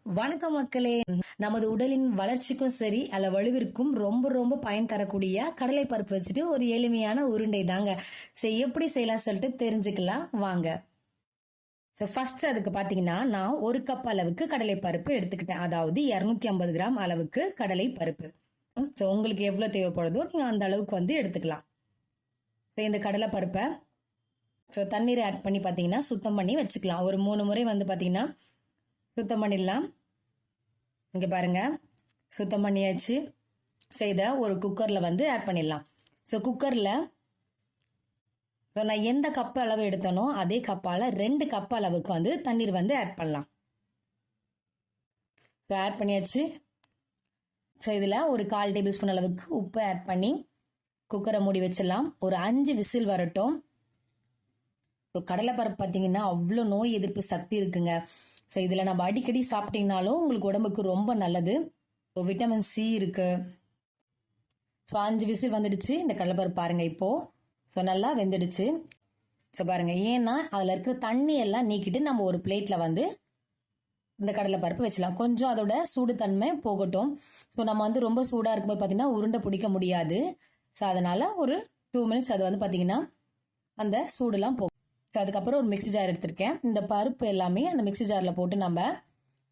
வணக்கம் மக்களே. நமது உடலின் வளர்ச்சிக்கும் சரி அல்ல வலுவிற்கும் ரொம்ப ரொம்ப பயன் தரக்கூடிய கடலை பருப்பு வச்சுட்டு ஒரு எளிமையான உருண்டை தாங்க. எப்படி செய்யலாம் சொல்லிட்டு தெரிஞ்சுக்கலாம் வாங்க. ஃபர்ஸ்ட் அதுக்கு பாத்தீங்கன்னா நான் 1 கப் அளவுக்கு கடலை பருப்பு எடுத்துக்கிட்டேன். அதாவது 250 கிராம் அளவுக்கு கடலை பருப்பு. உங்களுக்கு எவ்வளவு தேவைப்படுதோ நீங்க அந்த அளவுக்கு எடுத்துக்கலாம். இந்த கடலை பருப்பை தண்ணீரை ஆட் பண்ணி பாத்தீங்கன்னா சுத்தம் பண்ணி வச்சுக்கலாம். ஒரு 3 முறை பாத்தீங்கன்னா சுத்தம் பண்ணிடலாம். இங்க பாருங்க, சுத்தம் பண்ணியாச்சு. செய்த ஒரு குக்கர்ல ஆட் பண்ணிடலாம். குக்கர்ல நான் எந்த கப் அளவு எடுத்தனோ அதே கப்பால 2 கப் அளவுக்கு தண்ணீர் ஆட் பண்ணலாம். ஆட் பண்ணியாச்சு. இதுல ஒரு 1/4 டேபிள் ஸ்பூன் அளவுக்கு உப்பு ஆட் பண்ணி குக்கரை மூடி வச்சிடலாம். ஒரு 5 விசில் வரட்டும். கடலை பருப்பு பார்த்தீங்கன்னா அவ்வளோ நோய் எதிர்ப்பு சக்தி இருக்குங்க. இதுல நம்ம அடிக்கடி சாப்பிட்டீங்கனாலும் உங்களுக்கு உடம்புக்கு ரொம்ப நல்லது. விட்டமின் சி இருக்கு. 5 விசில் வந்துடுச்சு. இந்த கடலைப்பருப்பு பாருங்க இப்போ நல்லா வெந்துடுச்சு. பாருங்க, ஏன்னா அதுல இருக்கிற தண்ணி எல்லாம் நீக்கிட்டு நம்ம ஒரு பிளேட்ல இந்த கடலைப்பருப்பு வச்சலாம். கொஞ்சம் அதோட சூடு தன்மை போகட்டும். நம்ம ரொம்ப சூடா இருக்கும்போது பாத்தீங்கன்னா உருண்டை பிடிக்க முடியாது. அதனால ஒரு 2 மினிட்ஸ் அது பாத்தீங்கன்னா அந்த சூடுலாம் போகும். அதுக்கப்புறம் ஒரு மிக்சி ஜார் எடுத்திருக்கேன். இந்த பருப்பு எல்லாமே அந்த மிக்சி ஜார்ல போட்டு நம்ம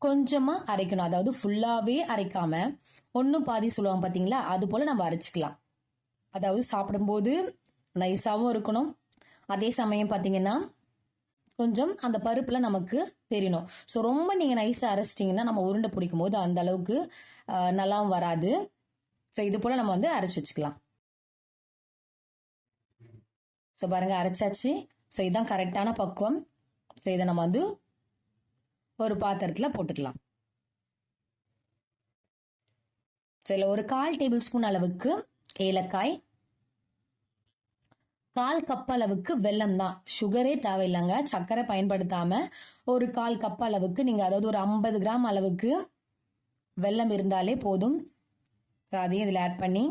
கொஞ்சமா அரைக்கணும். அதாவது ஃபுல்லாவே அரைக்காம ஒன்னும் பாதி சொல்லுவாங்க பாத்தீங்களா, அது போல நம்ம அரைச்சிக்கலாம். அதாவது சாப்பிடும்போது நைஸாவும் இருக்கணும், அதே சமயம் பாத்தீங்கன்னா கொஞ்சம் அந்த பருப்புல நமக்கு தெரியணும். ரொம்ப நீங்க நைஸா அரைச்சிட்டீங்கன்னா நம்ம உருண்டை பிடிக்கும் போது அந்த அளவுக்கு நல்லாவும் வராது. இது போல நம்ம அரைச்சு வச்சுக்கலாம். பாருங்க, அரைச்சாச்சு. இதுதான் கரெக்டான பக்குவம். இதை நம்ம ஒரு பாத்திரத்துல போட்டுக்கலாம். ஒரு 1/4 டேபிள் ஸ்பூன் அளவுக்கு ஏலக்காய், 1/4 கப் அளவுக்கு வெல்லம் தான். சுகரே தேவையில்லைங்க. சர்க்கரை பயன்படுத்தாம ஒரு 1/4 கப் அளவுக்கு நீங்க, அதாவது ஒரு 50 கிராம் அளவுக்கு வெல்லம் இருந்தாலே போதும். அதையும் இதுல ஆட் பண்ணி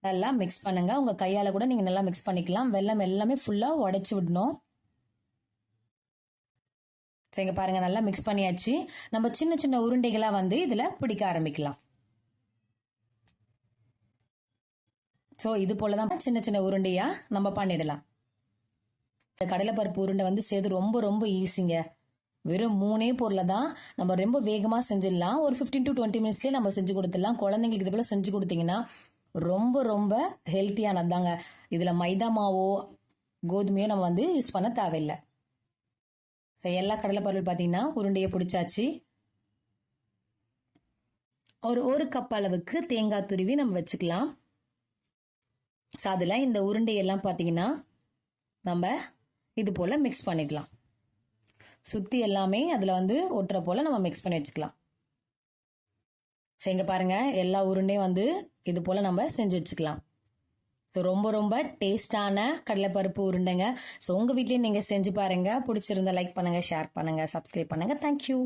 நல்லா மிக்ஸ் பண்ணுங்க. உங்க கையால கூட நீங்க நல்லா மிக்ஸ் பண்ணிக்கலாம். வெல்லம் எல்லாமே ஃபுல்லா உடைச்சு விடணும். இங்க பாருங்க, நல்லா மிக்ஸ் பண்ணியாச்சு. நம்ம சின்ன சின்ன உருண்டைகளா இதுல பிடிக்க ஆரம்பிக்கலாம். இது போலதான் சின்ன சின்ன உருண்டையா நம்ம பண்ணிடலாம். கடலைப்பருப்பு உருண்டை செய்து ரொம்ப ரொம்ப ஈஸிங்க. வெறும் 3 பொருளை தான் நம்ம ரொம்ப வேகமா செஞ்சிடலாம். ஒரு 15 to 20 மினிட்ஸ்லயே நம்ம செஞ்சு கொடுத்துடலாம். குழந்தைங்களுக்கு இது போல செஞ்சு கொடுத்தீங்கன்னா ரொம்ப ரொம்ப ஹெல்த்தியானதாங்க. இதுல மைதா மாவோ கோதுமையோ நம்ம யூஸ் பண்ண தேவையில்லை. எல்லா கடலைப்பருப்பு பாத்தீங்கன்னா உருண்டையை பிடிச்சாச்சு. ஒரு கப் அளவுக்கு தேங்காய் துருவி நம்ம வச்சுக்கலாம். அதுல இந்த உருண்டையெல்லாம் பாத்தீங்கன்னா நம்ம இது போல மிக்ஸ் பண்ணிக்கலாம். சுத்தி எல்லாமே அதுல ஒட்டுற போல நம்ம மிக்ஸ் பண்ணி வச்சுக்கலாம். இங்க பாருங்க, எல்லா உருண்டையும் இது போல நம்ம செஞ்சு வச்சுக்கலாம். ரொம்ப ரொம்ப டேஸ்டான கடலைப்பருப்பு உருண்டைங்க. உங்க வீட்லயும் நீங்க செஞ்சு பாருங்க. பிடிச்சிருந்தா லைக் பண்ணுங்க, ஷேர் பண்ணுங்க, சப்ஸ்கிரைப் பண்ணுங்க. தேங்க்யூ.